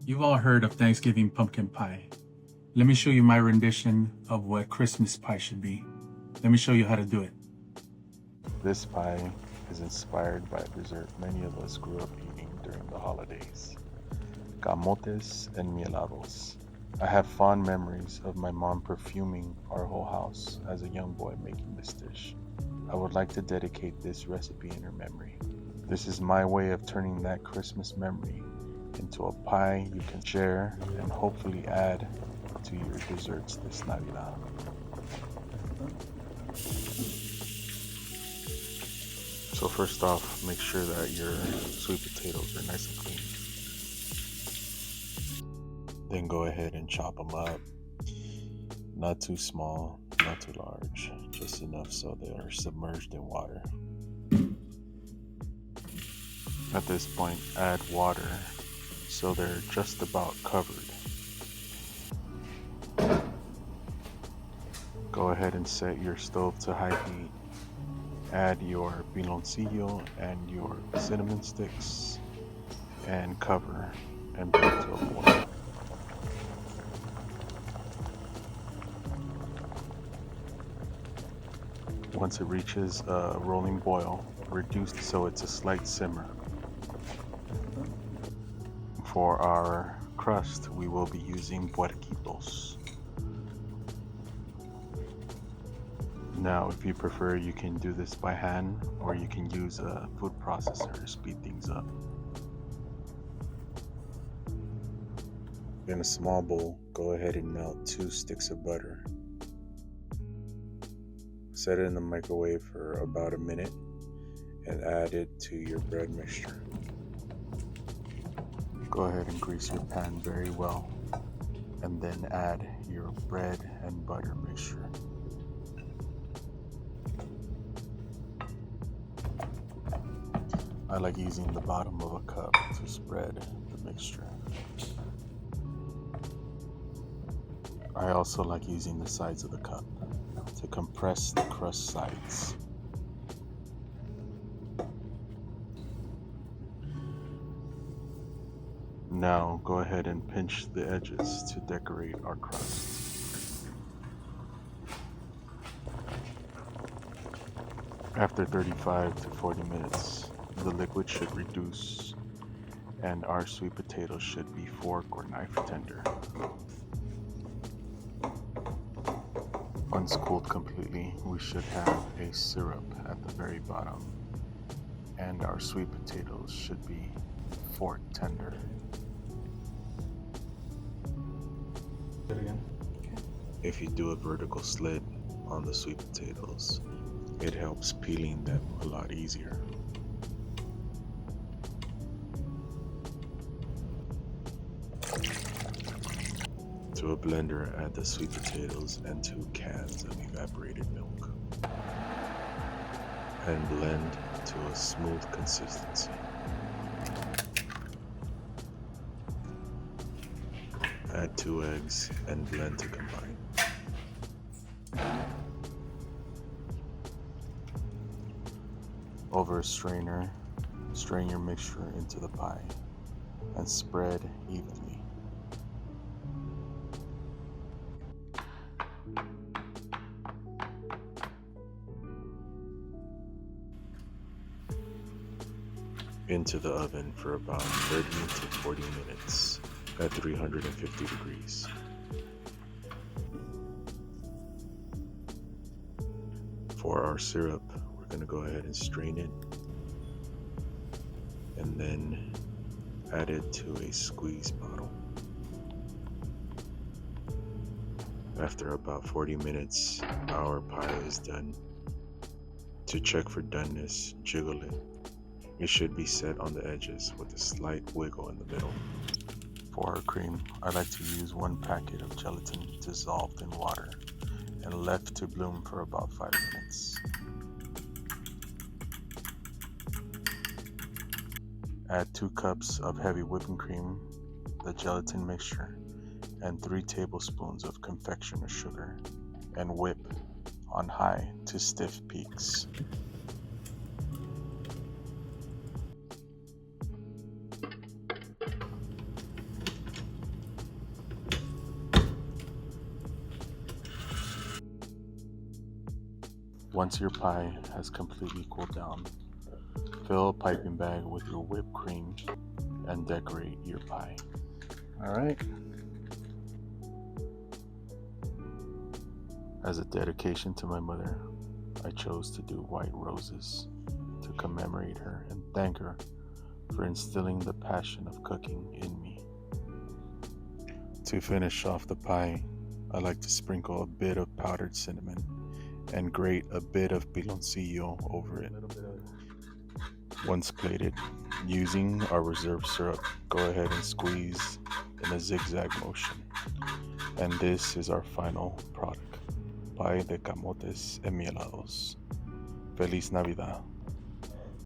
You've all heard of Thanksgiving pumpkin pie. Let me show you my rendition of what Christmas pie should be. Let me show you how to do it. This pie is inspired by a dessert many of us grew up eating during the holidays. Camotes and enmielados. I have fond memories of my mom perfuming our whole house as a young boy making this dish. I would like to dedicate this recipe in her memory. This is my way of turning that Christmas memory into a pie you can share and hopefully add to your desserts this Navidad. So first off, make sure that your sweet potatoes are nice and clean. Then go ahead and chop them up. Not too small, not too large, just enough so they are submerged in water. At this point, add water so they're just about covered. Go ahead and set your stove to high heat. Add your piloncillo and your cinnamon sticks and cover and bring it to a boil. Once it reaches a rolling boil, reduce so it's a slight simmer. For our crust, we will be using puerquitos. Now, if you prefer, you can do this by hand or you can use a food processor to speed things up. In a small bowl, go ahead and melt 2 sticks of butter. Set it in the microwave for about a minute and add it to your bread mixture. Go ahead and grease your pan very well and then add your bread and butter mixture. I like using the bottom of a cup to spread the mixture. I also like using the sides of the cup to compress the crust sides. Now go ahead and pinch the edges to decorate our crust. After 35 to 40 minutes, the liquid should reduce and our sweet potatoes should be fork or knife tender. Once cooled completely, we should have a syrup at the very bottom and our sweet potatoes should be fork tender. Do it again. If you do a vertical slit on the sweet potatoes, it helps peeling them a lot easier. To a blender, add the sweet potatoes and 2 cans of evaporated milk. And blend to a smooth consistency. Add 2 eggs and blend to combine. Over a strainer, strain your mixture into the pie and spread evenly. Into the oven for about 30 to 40 minutes at 350 degrees. For our syrup, we're going to go ahead and strain it and then add it to a squeeze bottle. After about 40 minutes, our pie is done. To check for doneness, jiggle it. It should be set on the edges with a slight wiggle in the middle. For our cream, I like to use 1 packet of gelatin dissolved in water and left to bloom for about 5 minutes. Add 2 cups of heavy whipping cream, the gelatin mixture, and 3 tablespoons of confectioner sugar, and whip on high to stiff peaks. Once your pie has completely cooled down, fill a piping bag with your whipped cream and decorate your pie. Alright. As a dedication to my mother, I chose to do white roses to commemorate her and thank her for instilling the passion of cooking in me. To finish off the pie, I like to sprinkle a bit of powdered cinnamon and grate a bit of piloncillo over it. Once plated, using our reserve syrup, go ahead and squeeze in a zigzag motion. And this is our final product, pie de camotes enmielados. Feliz Navidad.